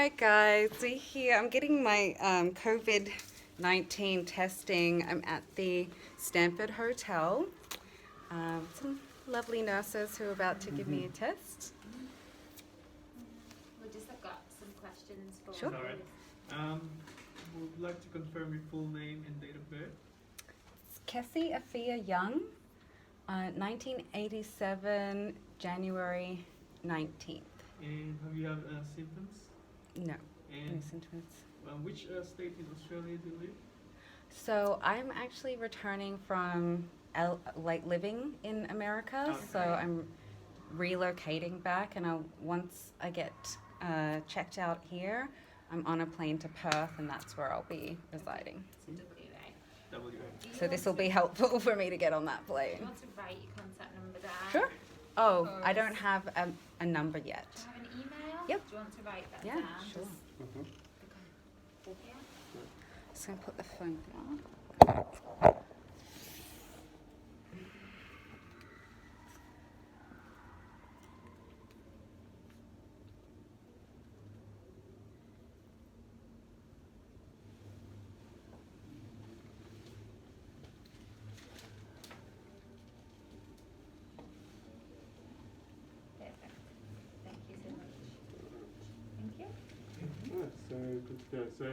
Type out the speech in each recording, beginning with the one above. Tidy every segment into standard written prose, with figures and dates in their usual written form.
Alright guys, so here I'm getting my COVID-19 testing. I'm at the Stanford Hotel. Some lovely nurses who are about to give me a test. We just have got some questions for Sure. you. Alright. Would like to confirm your full name and date of birth. It's Kessie Afia Young, 1987, January 19th. And have you had symptoms? No, any And symptoms. which state in Australia do you live? So I'm actually returning from living in America, Okay. so I'm relocating back, and once I get checked out here, I'm on a plane to Perth, and that's where I'll be residing. WA. WA. So this will be helpful for me to get on that Do plane. you want to write your contact number down? Sure. Oh, Or I don't have a number yet. Do you have an email? Yep. Do you want to write that Yeah, down? sure. Yeah. Just gonna put the phone down. Perfect. Thank you so much. Thank you. Alright, so good to go. So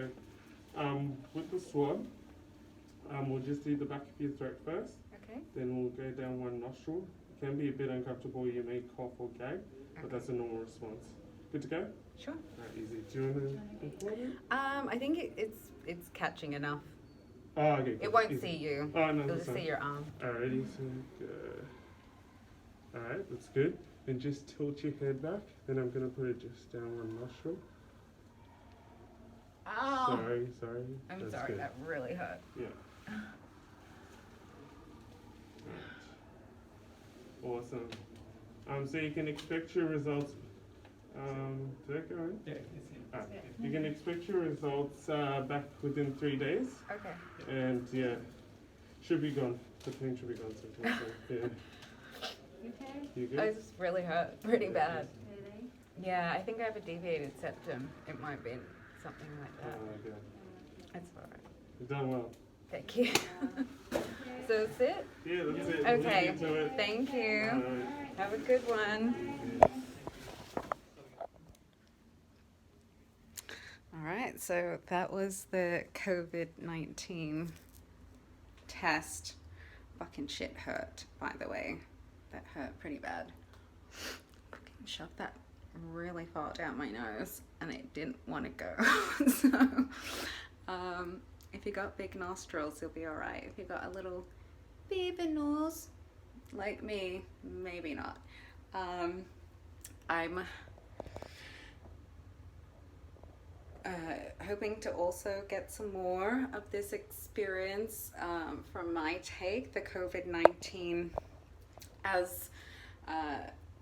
with the swab, we'll just do the back of your throat first, Okay. then we'll go down one nostril. It can be a bit uncomfortable, you may cough or gag, but that's a normal response. Good to go? Sure. Alright, easy. Do you want to record it? I think it's catching enough. Oh, okay. It won't easy. see you. Oh, no, It'll that's just see fine. your arm. Alrighty, so go. Alright, that's good. Then just tilt your head back, then I'm going to put it just down one nostril. Oh. Sorry. I'm That's sorry, good. that really hurt. Yeah. Right. Awesome. So you can expect your results. Did I go in? Yeah, it's in. Ah, you can expect your results back within 3 days, Okay. and yeah, should be gone. The pain should be gone sometime. So, yeah. Okay. You Oh, good? this really hurt. Pretty bad. Really? Yeah, I think I have a deviated septum. It might be something like Oh that. my god. That's alright. You've done well. Thank you. So sit. Yeah, that's it. Okay. Leave you to it. Thank you. Alright. Have a good one. Alright, so that was the COVID-19 test. Fucking shit hurt, by the way. That hurt pretty bad. Fucking shoved that really far down my nose, and it didn't want to go. So, if you got big nostrils, you'll be alright. If you got a little baby nose, like me, maybe not. I'm hoping to also get some more of this experience from my take, the COVID-19 as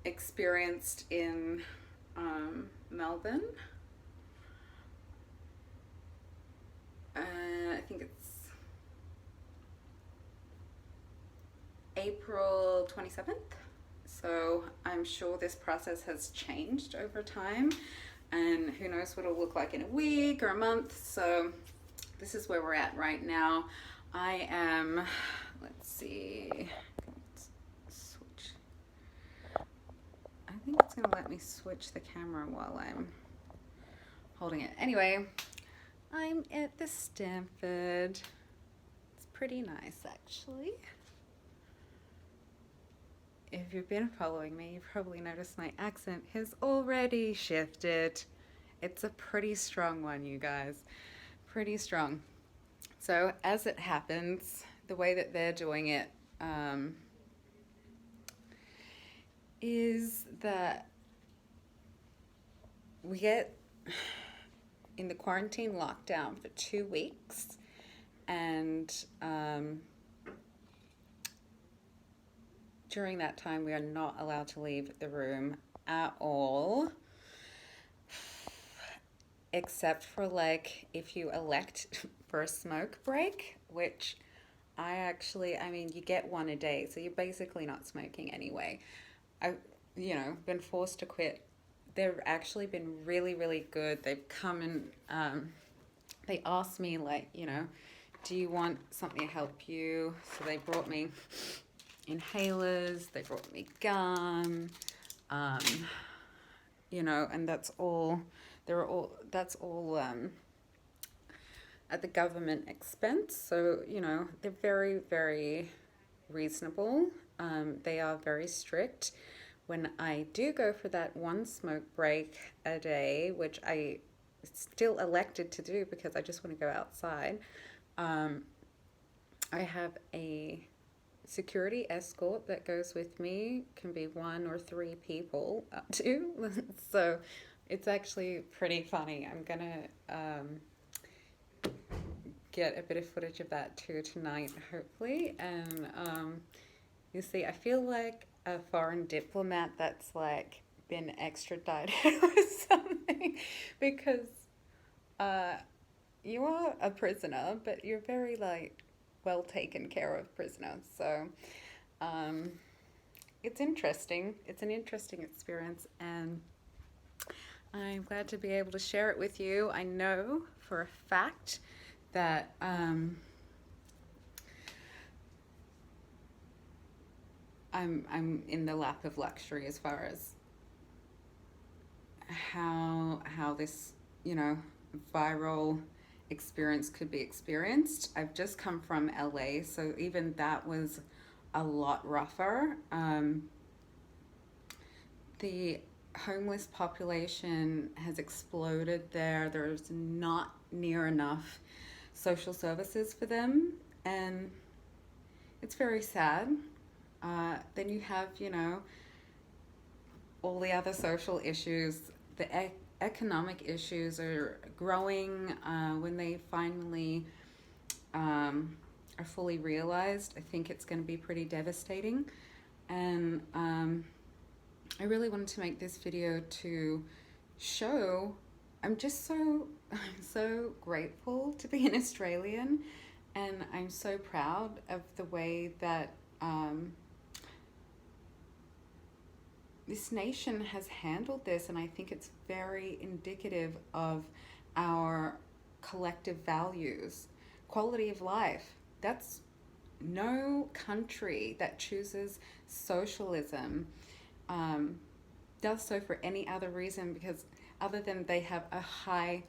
experienced in Melbourne. I think it's April 27th. So I'm sure this process has changed over time, and who knows what it'll look like in a week or a month. So this is where we're at right now. I am, let's see, switch. I think it's gonna let me switch the camera while I'm holding it. Anyway, I'm at the Stanford. It's pretty nice, actually. If you've been following me, you've probably noticed my accent has already shifted. It's a pretty strong one, you guys. Pretty strong. So as it happens, the way that they're doing it is that we get in the quarantine lockdown for 2 weeks, and during that time we are not allowed to leave the room at all, except for like if you elect for a smoke break, which I mean, you get one a day, so you're basically not smoking anyway. I've, been forced to quit they've actually been really, really good. They've come and they asked me, like, you know, do you want something to help you? So they brought me inhalers, they brought me gum, you know, and that's all, that's all at the government expense. So, you know, they're very, very reasonable. They are very strict. When I do go for that one smoke break a day, which I still elected to do because I just want to go outside, I have a security escort that goes with me. Can be 1 or 3 people up to. So it's actually pretty funny. I'm gonna get a bit of footage of that too tonight, hopefully. And you see, I feel like a foreign diplomat that's like been extradited or something, because you are a prisoner, but you're very like well taken care of prisoner. So it's interesting. It's an interesting experience, and I'm glad to be able to share it with you. I know for a fact that I'm in the lap of luxury as far as how this, you know, viral experience could be experienced. I've just come from LA, so even that was a lot rougher. The homeless population has exploded there. There's not near enough social services for them, and it's very sad. Then you have, you know, all the other social issues. The economic issues are growing when they finally are fully realized. I think it's going to be pretty devastating, and I really wanted to make this video to show I'm so grateful to be an Australian, and I'm so proud of the way that this nation has handled this, and I think it's very indicative of our collective values. Quality of life. That's no country that chooses socialism does so for any other reason, because other than they have a high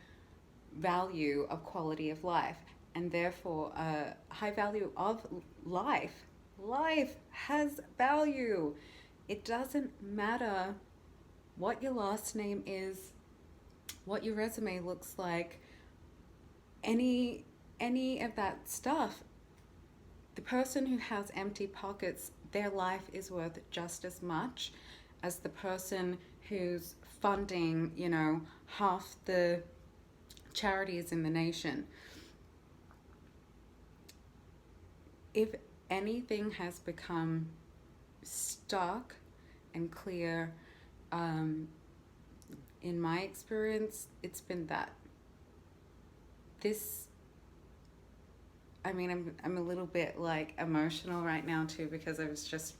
value of quality of life, and therefore a high value of life. Life has value. It doesn't matter what your last name is, what your resume looks like, any of that stuff. The person who has empty pockets, their life is worth just as much as the person who's funding, you know, half the charities in the nation. If anything has become stark and clear, in my experience, it's been that. This, I mean, I'm a little bit like emotional right now too, because I was just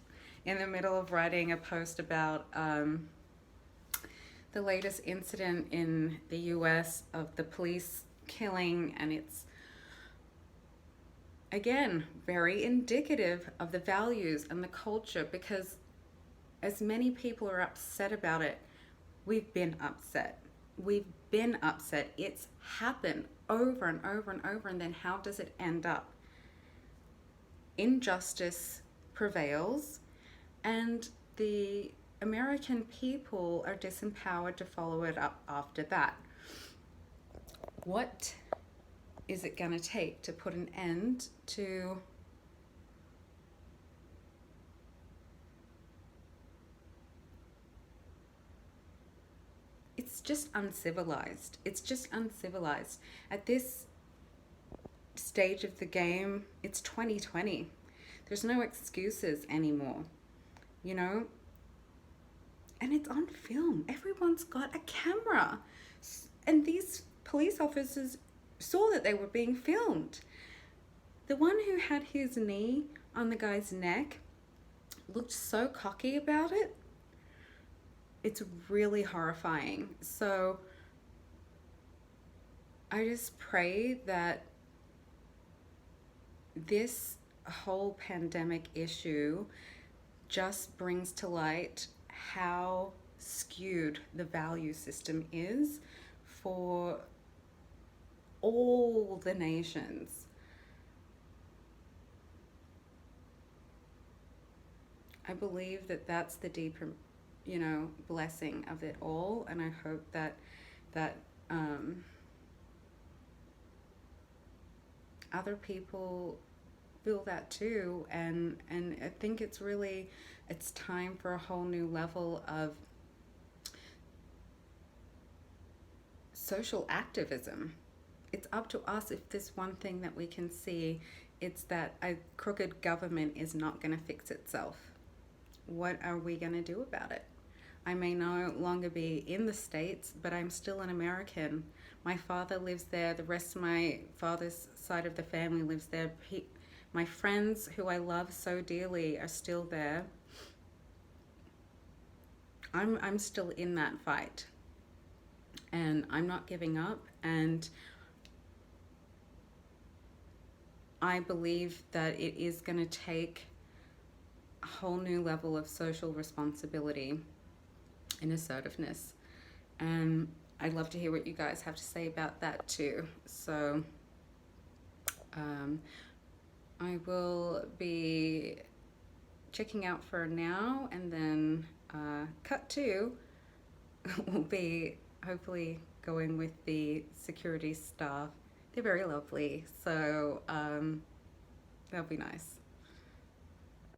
in the middle of writing a post about the latest incident in the US of the police killing, and it's again very indicative of the values and the culture, because as many people are upset about it, we've been upset. It's happened over and over and over, and then how does it end up? Injustice prevails, and the American people are disempowered to follow it up after that. What is it going to take to put an end to it's just uncivilized. It's just uncivilized. At this stage of the game, it's 2020. There's no excuses anymore, you know? And it's on film. Everyone's got a camera. And these police officers saw that they were being filmed. The one who had his knee on the guy's neck looked so cocky about it. it's really horrifying. So I just pray that this whole pandemic issue just brings to light how skewed the value system is for all the nations. I believe that that's the deeper, blessing of it all, and I hope that other people feel that too, and I think it's time for a whole new level of social activism. It's up to us. If there's one thing that we can see, it's that a crooked government is not going to fix itself. What are we going to do about it? I may no longer be in the States, but I'm still an American. My father lives there. The rest of my father's side of the family lives there. My friends who I love so dearly are still there. I'm still in that fight, and I'm not giving up, and I believe that it is going to take a whole new level of social responsibility and assertiveness, and I'd love to hear what you guys have to say about that too. So I will be checking out for now, and then cut 2 will be hopefully going with the security staff. They're very lovely, so that'll be nice.